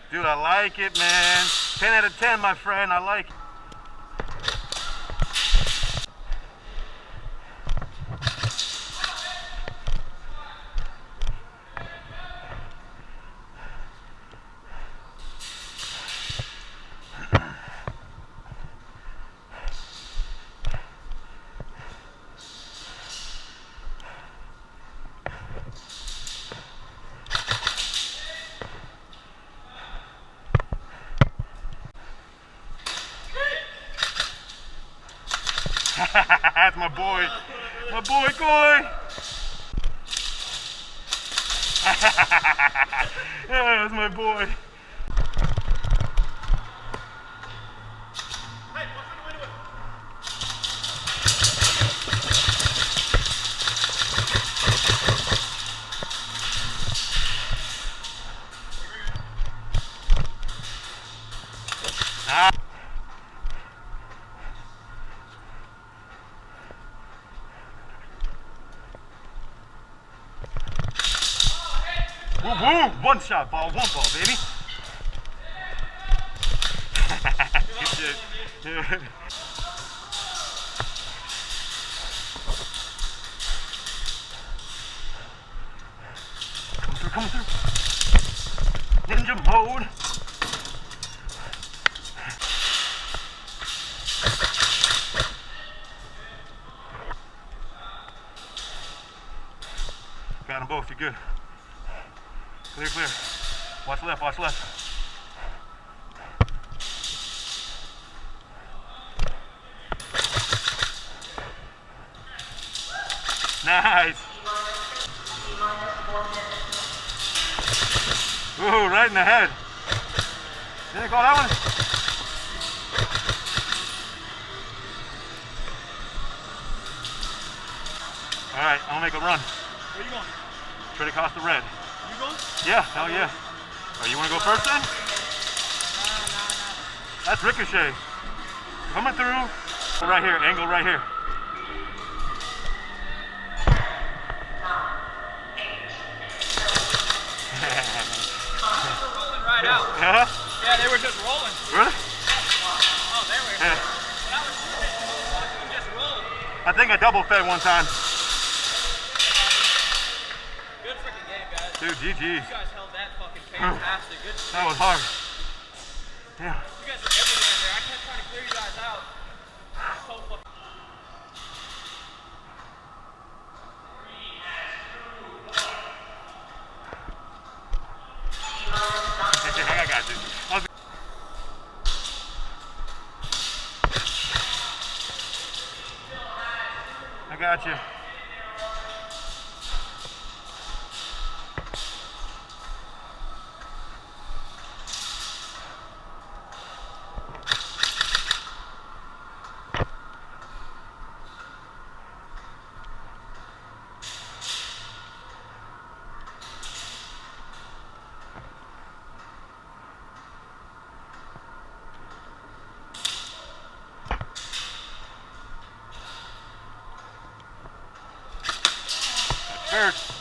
Dude, I like it, man. 10 out of 10, my friend. I like it. That's my boy. My boy, Goy. Yeah, that's my boy. Woo woo! One shot ball, one ball, baby. Good shit. Yeah. Coming through. Ninja mode. Got them both, you're good. Clear, clear. Watch left, watch left. Nice. Ooh, right in the head. Didn't I call that one? All right, I'm gonna make a run. Where you going? Try to cross the red. You going? Yeah, hell yeah. Oh, you wanna go first then? No. That's Ricochet. Coming through. Right here, angle right here. Rolling right out. Yeah, they were just rolling. Really? Oh, they were. Yeah. When I was just rolling. I think I double fed one time. Good freaking game, guys. Dude, GG. You guys held that fucking fantastic. Good. That was hard. Yeah. You guys were everywhere in there. I kept trying to clear you guys out. So fucking. I got you. I got you. First.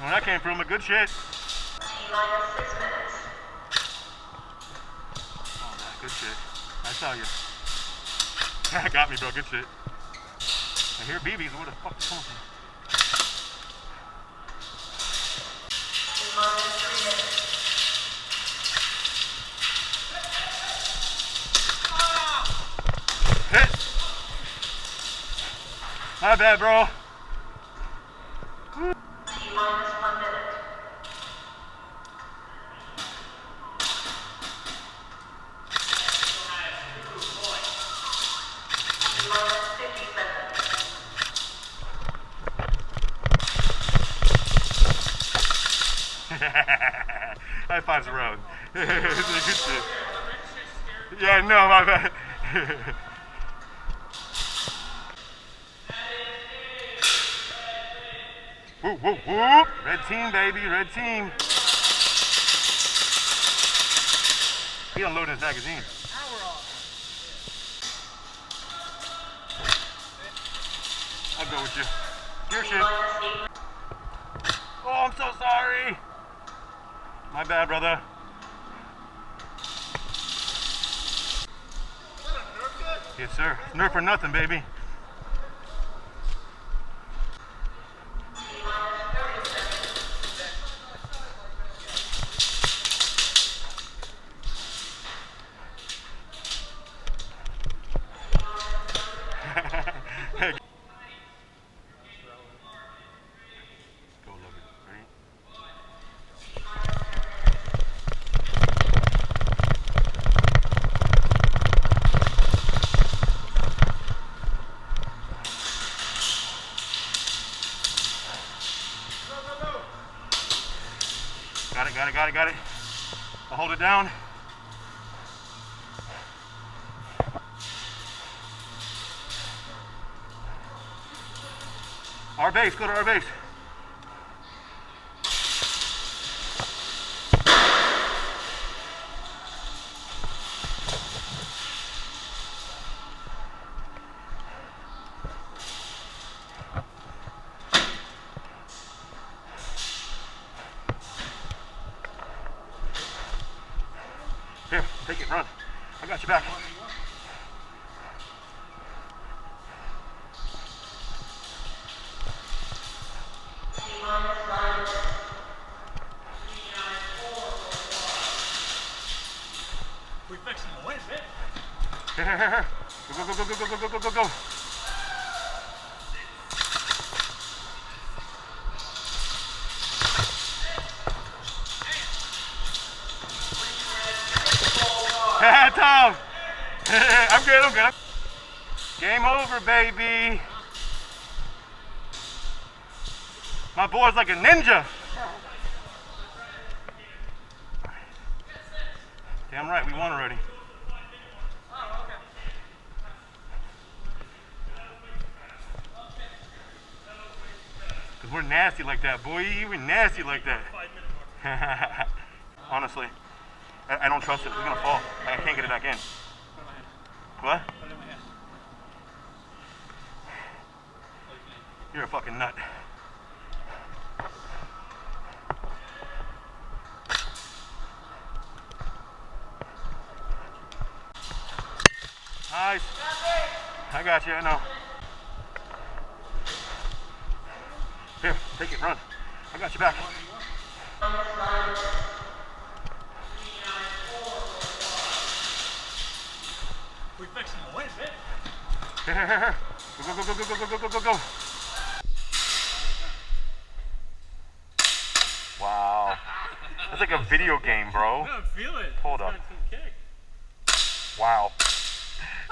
Where that came from, a good shit. T-minus 6 minutes. Oh man, good shit. I saw you. Got me, bro. Good shit. I hear BBs. Where the fuck is coming from? T-minus 3 minutes. Hit. My bad, bro. T-minus 1 minute. T-minus 50 seconds. High fives around. Good shit. Yeah, no, my bad. Whoop, whoop, whoop. Red team, baby, red team. He unloaded his magazine. I'll go with you. Your shit. T-minus 8. My bad, brother. Yes, sir. Nerf for nothing, baby. Go, Logan. Ready? Got it. I'll hold it down. Our base, go to our base. Here, take it, run. I got you back. We fixing to win, man. Here. Go. Tom! I'm good. Game over, baby. My boy's like a ninja. Damn right, we won already. Oh, okay. Cause we're nasty like that, boy. We're nasty like that. 5 minutes more. Honestly, I don't trust it. It's gonna fall. I can't get it back in. What? Put it in my hand. You're a fucking nut. Nice. I got you, I know. Here, take it, run. I got you back. We fixing to win, man. Here. Go. Wow. That's like a video game, bro. No, feel it. Hold up. Wow.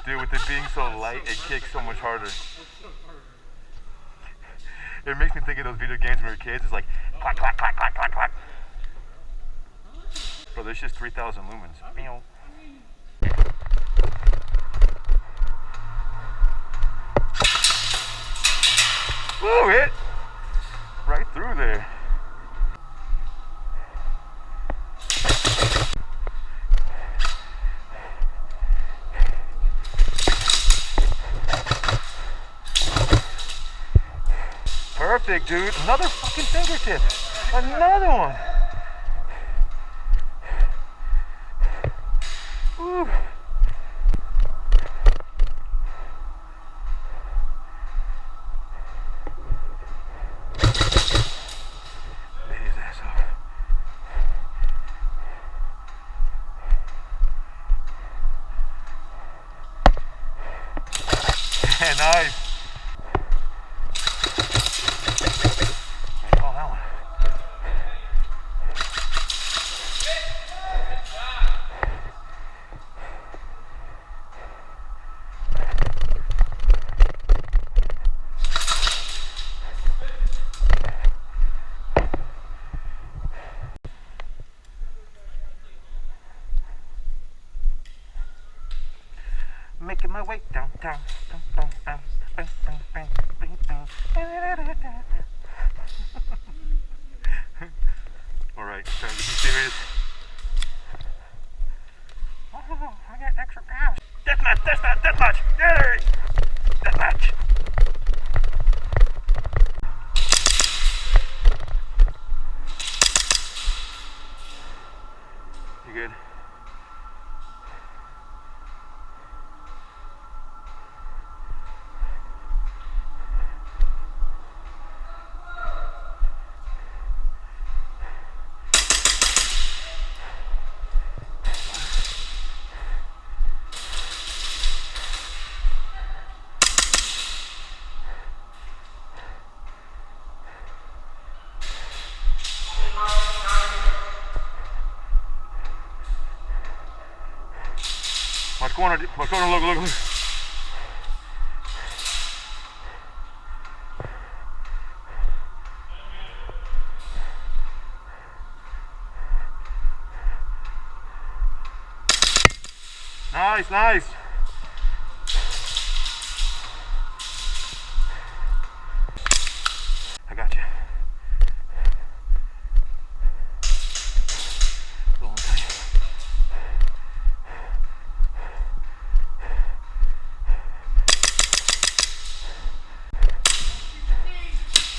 Dude, with it being so light, it kicks so much harder. It makes me think of those video games when we were kids. It's like, clack, clack, clack, clack, clack, clack. Bro, there's just 3,000 lumens. Meow. Ooh, hit! Right through there. Perfect, dude. Another fucking fingertip. Another one. Ooh. Lay his ass up. Yeah, nice. Making my way downtown. Alright, time to be serious. Oh, I got extra gas. Deathmatch! Yay! Deathmatch! You good? Watch corner, look. Nice. I got you. Go on, tight.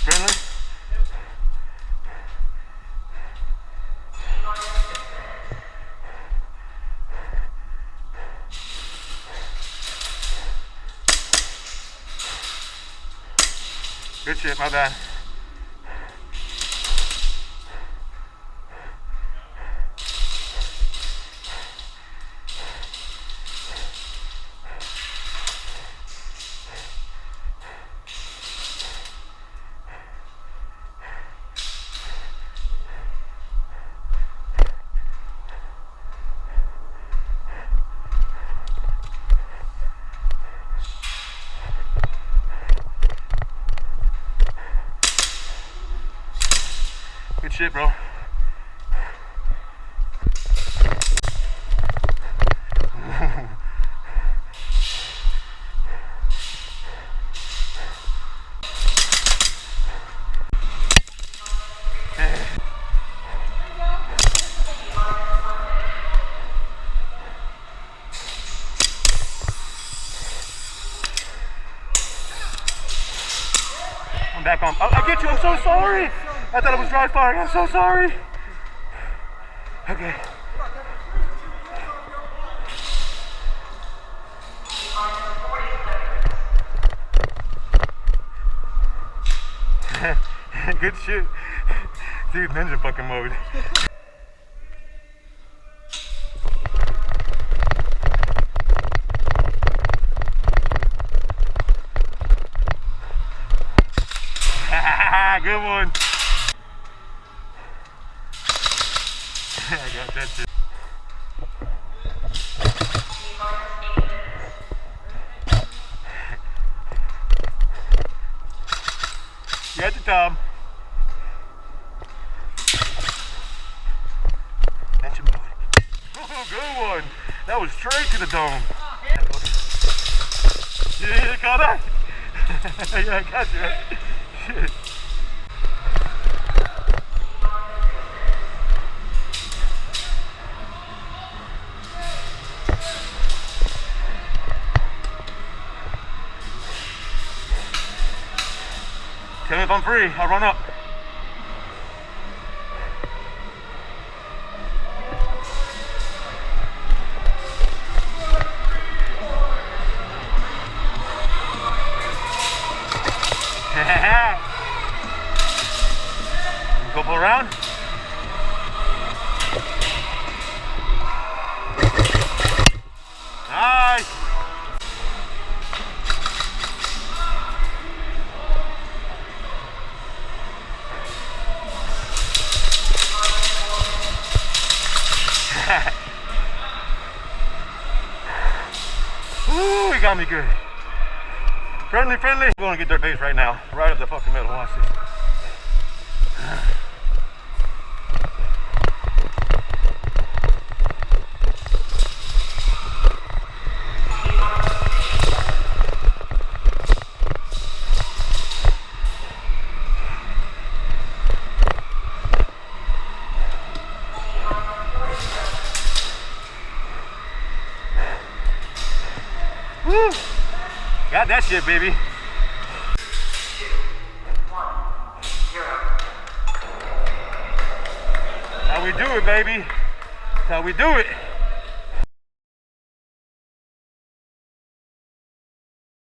Friendly? Good shit, my bad. Good shit, bro. I'm back on. I'll get you. I'm so sorry. I thought it was dry firing. I'm so sorry. Okay. Good shit. Dude, ninja fucking mode. Good one. I got that shit. Get the Tom. Mention boy. Oh, good one. That was straight to the dome. You call that? Yeah, I got you. Shit. Tell me if I'm free, I'll run up. Go pull around. Nice. Ooh, he got me good. Friendly. We're gonna get their base right now. Right up the fucking middle. Watch this. Woo! Got that shit, baby. 2, 1, 0. How we do it, baby? That's how we do it.